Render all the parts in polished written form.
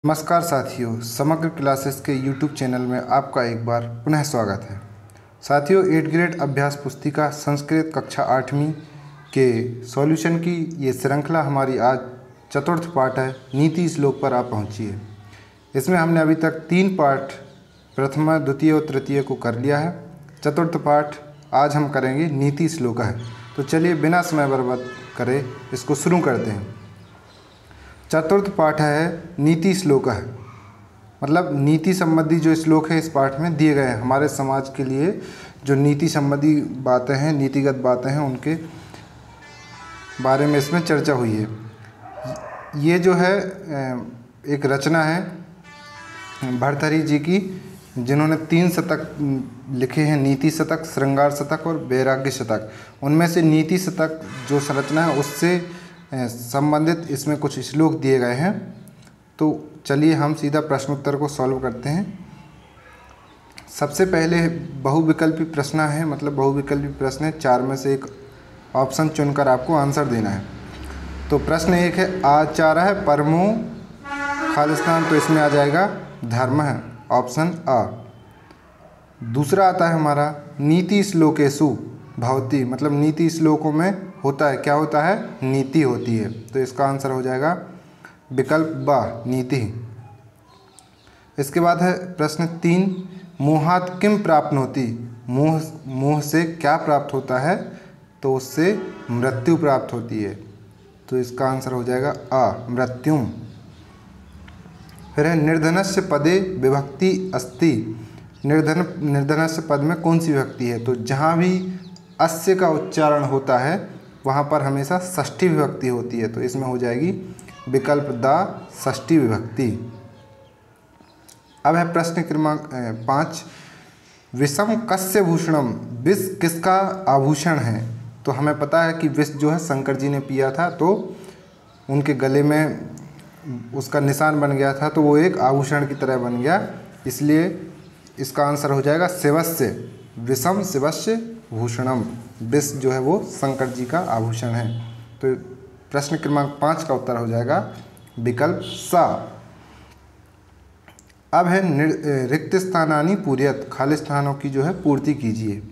नमस्कार साथियों, समग्र क्लासेस के यूट्यूब चैनल में आपका एक बार पुनः स्वागत है। साथियों, 8th ग्रेड अभ्यास पुस्तिका संस्कृत कक्षा 8वीं के सॉल्यूशन की ये श्रृंखला हमारी आज चतुर्थ पाठ है। नीति श्लोक पर आप पहुंची है। इसमें हमने अभी तक 3 पाठ प्रथमा, द्वितीय और तृतीय को कर लिया है। चतुर्थ पाठ आज हम करेंगे नीति श्लोक है। तो चलिए बिना समय बर्बाद करे इसको शुरू करते हैं। चतुर्थ पाठ है नीति श्लोक है, मतलब नीति संबंधी जो श्लोक है इस पाठ में दिए गए हैं। हमारे समाज के लिए जो नीति संबंधी बातें हैं, नीतिगत बातें हैं, उनके बारे में इसमें चर्चा हुई है। ये जो है एक रचना है भर्तृहरि जी की, जिन्होंने 3 शतक लिखे हैं, नीति शतक, श्रृंगार शतक और वैराग्य शतक। उनमें से नीति शतक जो संरचना है उससे संबंधित इसमें कुछ श्लोक दिए गए हैं। तो चलिए हम सीधा प्रश्नोत्तर को सॉल्व करते हैं। सबसे पहले बहुविकल्पी प्रश्न है, मतलब बहुविकल्पी प्रश्न है। 4 में से एक ऑप्शन चुनकर आपको आंसर देना है। तो प्रश्न 1 है, आचार है परमो खालिस्तान, तो इसमें आ जाएगा धर्म है, ऑप्शन आ। दूसरा आता है हमारा नीति श्लोकेषु भवति, मतलब नीति श्लोकों में होता है, क्या होता है, नीति होती है। तो इसका आंसर हो जाएगा विकल्प बा, नीति। इसके बाद है प्रश्न 3, मोहात् किम प्राप्नोति, मोह से क्या प्राप्त होता है, तो उससे मृत्यु प्राप्त होती है। तो इसका आंसर हो जाएगा आ, मृत्युम। फिर है निर्धनस्य पदे विभक्ति अस्ति, निर्धनस्य पद में कौन सी विभक्ति है, तो जहाँ भी अस्य का उच्चारण होता है वहाँ पर हमेशा षष्ठी विभक्ति होती है। तो इसमें हो जाएगी विकल्प दा, षष्ठी विभक्ति। अब है प्रश्न क्रमांक 5, विषम कस्य भूषणम, विष किसका आभूषण है। तो हमें पता है कि विष जो है शंकर जी ने पिया था, तो उनके गले में उसका निशान बन गया था, तो वो एक आभूषण की तरह बन गया। इसलिए इसका आंसर हो जाएगा शिवस्य, विषम शिवस्य भूषणम, विष जो है वो शंकर जी का आभूषण है। तो प्रश्न क्रमांक 5 का उत्तर हो जाएगा विकल्प सा। अब है रिक्त स्थानानि पूर्यत, खाली स्थानों की जो है पूर्ति कीजिए।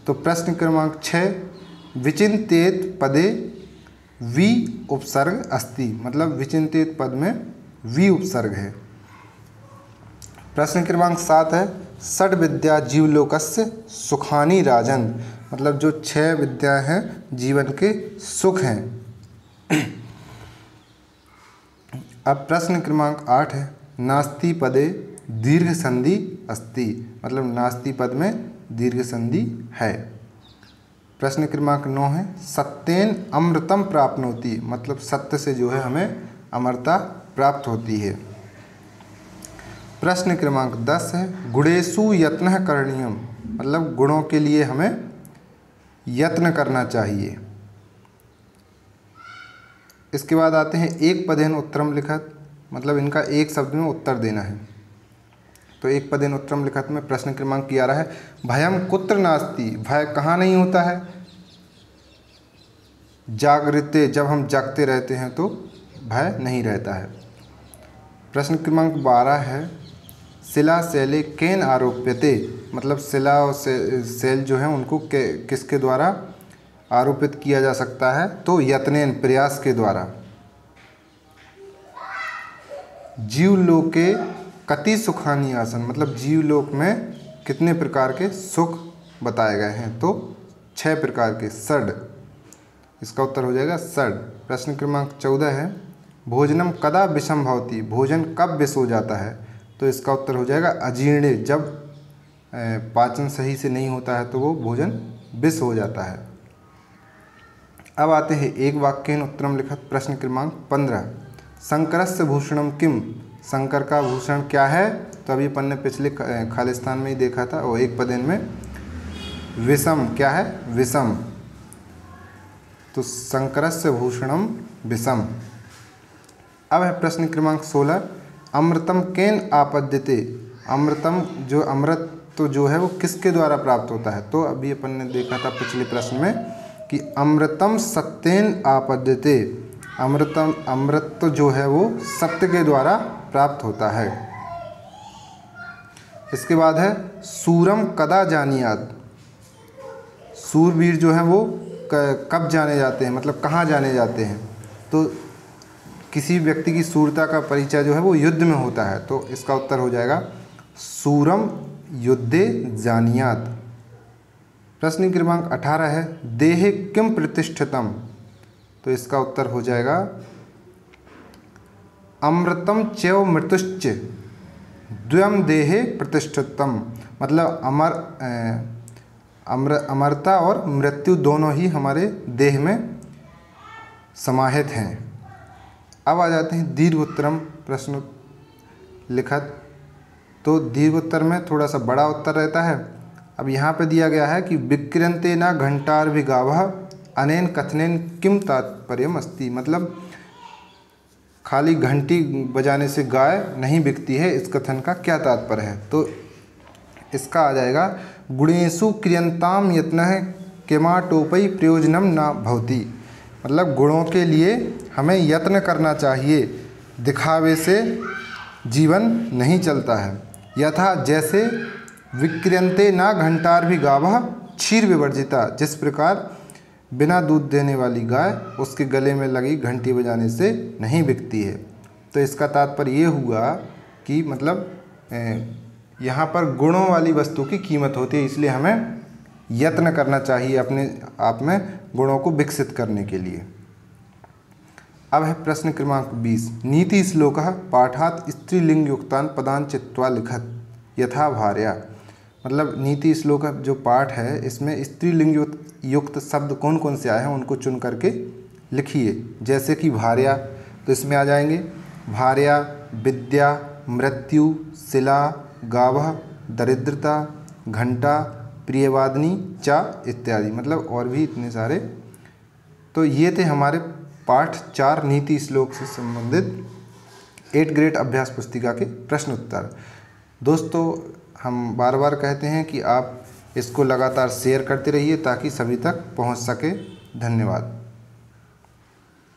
तो प्रश्न क्रमांक 6, विचिन्तेत पदे वि उपसर्ग अस्ति, मतलब विचिन्तित पद में वि उपसर्ग है। प्रश्न क्रमांक 7 है, षड् विद्या जीवलोकस्य सुखानि राजन, मतलब जो 6 विद्या हैं जीवन के सुख हैं। अब प्रश्न क्रमांक 8 है, नास्ति पदे दीर्घ संधि अस्ति, मतलब नास्ति पद में दीर्घ संधि है। प्रश्न क्रमांक 9 है, सत्येन अमृतम प्राप्नोति, मतलब सत्य से जो है हमें अमरता प्राप्त होती है। प्रश्न क्रमांक 10 है, गुणेषु यत्नः करणीयम, मतलब गुणों के लिए हमें यत्न करना चाहिए। इसके बाद आते हैं एक पदेन उत्तरम लिखत, मतलब इनका एक शब्द में उत्तर देना है। तो एक पदेन उत्तरम लिखत में प्रश्न क्रमांक 11 है, भयम कुत्र नास्ति, भय कहाँ नहीं होता है। जागृते, जब हम जागते रहते हैं तो भय नहीं रहता है। प्रश्न क्रमांक 12 है, शिला शैले केन आरोप्यते, मतलब शिला और शैल जो है उनको किसके द्वारा आरोपित किया जा सकता है, तो यत्नेन, प्रयास के द्वारा। जीवलोके कति सुखानि आसन, मतलब जीवलोक में कितने प्रकार के सुख बताए गए हैं, तो 6 प्रकार के, षड्। इसका उत्तर हो जाएगा षड्। प्रश्न क्रमांक 14 है, भोजनम कदा विषम भवति, भोजन कब विष हो जाता है। तो इसका उत्तर हो जाएगा अजीर्णे, जब पाचन सही से नहीं होता है तो वो भोजन विष हो जाता है। अब आते हैं एक वाक्येन उत्तरम लिखत। प्रश्न क्रमांक 15, शंकरस्य भूषणम किम, शंकर का भूषण क्या है। तो अभी अपन ने पिछले खालिस्तान में ही देखा था, और एक पदेन में विषम क्या है, विषम। तो शंकरस्य भूषणम विषम। अब है प्रश्न क्रमांक 16, अमृतम केन आपद्यते, अमृतम जो अमृत तो जो है वो किसके द्वारा प्राप्त होता है। तो अभी अपन ने देखा था पिछले प्रश्न में कि अमृतम सत्येन आपद्यते, अमृत जो है वो सत्य के द्वारा प्राप्त होता है। इसके बाद है सूरम कदा जानियात। सूरवीर जो हैं वो कब जाने जाते हैं, मतलब कहाँ जाने जाते हैं। तो किसी व्यक्ति की सूरता का परिचय जो है वो युद्ध में होता है। तो इसका उत्तर हो जाएगा सूरम युद्धे जानियात। प्रश्न क्रमांक 18 है देहे किम प्रतिष्ठितम। तो इसका उत्तर हो जाएगा अमृतम चैव मृत्युश्च द्वयम देहे प्रतिष्ठितम। मतलब अमरता और मृत्यु दोनों ही हमारे देह में समाहित हैं। अब आ जाते हैं दीर्घोत्तरम प्रश्न लिखत। तो दीर्घोत्तर में थोड़ा सा बड़ा उत्तर रहता है। अब यहाँ पे दिया गया है कि विक्रियन्ते न घंटार्भिगावः अनेन कथनेन किम तात्पर्यम अस्ति। मतलब खाली घंटी बजाने से गाय नहीं बिकती है, इस कथन का क्या तात्पर्य है। तो इसका आ जाएगा गुणेषु क्रियन्ताम यत्नः किमाटोपै प्रयोजनम न भवति। मतलब गुणों के लिए हमें यत्न करना चाहिए, दिखावे से जीवन नहीं चलता है। यथा जैसे विक्रियन्ते न घंटार्भिगावः क्षीर विवर्जिता। जिस प्रकार बिना दूध देने वाली गाय उसके गले में लगी घंटी बजाने से नहीं बिकती है। तो इसका तात्पर्य ये हुआ कि मतलब यहाँ पर गुणों वाली वस्तु की कीमत होती है, इसलिए हमें यत्न करना चाहिए अपने आप में गुणों को विकसित करने के लिए। अब है प्रश्न क्रमांक 20 नीति श्लोकः पाठात् स्त्रीलिंग युक्तान पदान चित्वा लिखत यथा भार्या। मतलब नीति श्लोक जो पाठ है इसमें स्त्रीलिंग युक्त शब्द कौन कौन से आए हैं उनको चुन करके लिखिए। जैसे कि भार्या, तो इसमें आ जाएंगे भार्या, विद्या, मृत्यु, शिला, गावः, दरिद्रता, घंटा, प्रियवादिनी, चा इत्यादि। मतलब और भी इतने सारे। तो ये थे हमारे पाठ 4 नीति श्लोक से संबंधित 8 ग्रेड अभ्यास पुस्तिका के प्रश्न उत्तर। दोस्तों हम बार बार कहते हैं कि आप इसको लगातार शेयर करते रहिए ताकि सभी तक पहुंच सके। धन्यवाद।